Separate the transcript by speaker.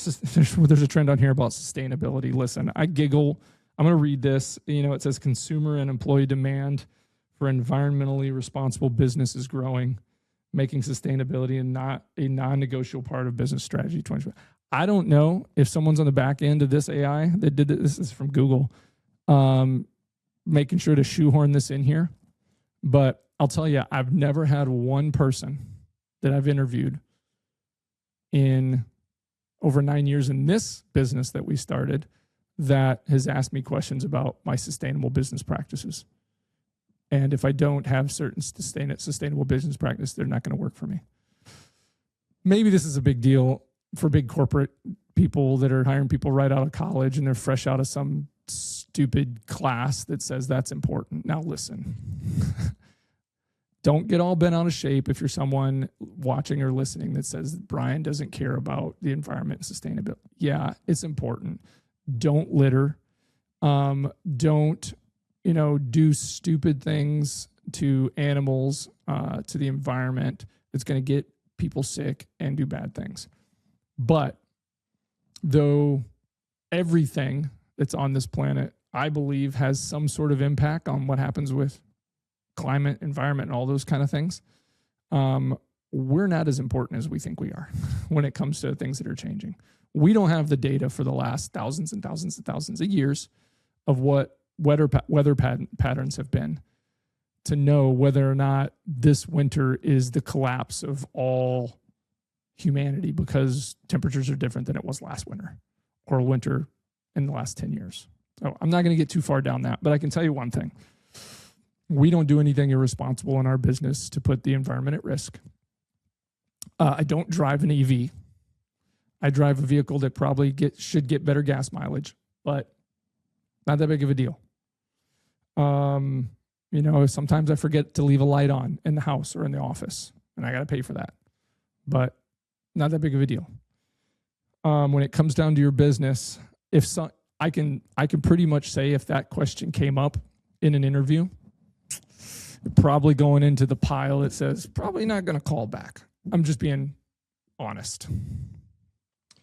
Speaker 1: there's a trend on here about sustainability. Listen, I giggle. I'm going to read this. It says consumer and employee demand for environmentally responsible business is growing, making sustainability a non-negotiable part of business strategy 2020. I don't know if someone's on the back end of this AI that did this is from Google, making sure to shoehorn this in here. But I'll tell you, I've never had one person that I've interviewed in over 9 years in this business that we started that has asked me questions about my sustainable business practices. And if I don't have certain sustainable business practice, they're not going to work for me. Maybe this is a big deal for big corporate people that are hiring people right out of college and they're fresh out of some stupid class that says that's important. Now listen, don't get all bent out of shape if you're someone watching or listening that says Brian doesn't care about the environment and sustainability. Yeah, it's important. Don't litter. Don't, do stupid things to animals, to the environment that's going to get people sick and do bad things. But though everything that's on this planet, I believe, has some sort of impact on what happens with climate, environment, and all those kind of things, we're not as important as we think we are when it comes to things that are changing. We don't have the data for the last thousands and thousands and thousands of years of what weather patterns have been to know whether or not this winter is the collapse of all humanity because temperatures are different than it was last winter or winter in the last 10 years. So I'm not going to get too far down that, but I can tell you one thing. We don't do anything irresponsible in our business to put the environment at risk. I don't drive an EV. I drive a vehicle that probably should get better gas mileage, but not that big of a deal. Sometimes I forget to leave a light on in the house or in the office, and I got to pay for that, but not that big of a deal. When it comes down to your business, I can pretty much say if that question came up in an interview, probably going into the pile that says probably not going to call back. I'm just being honest.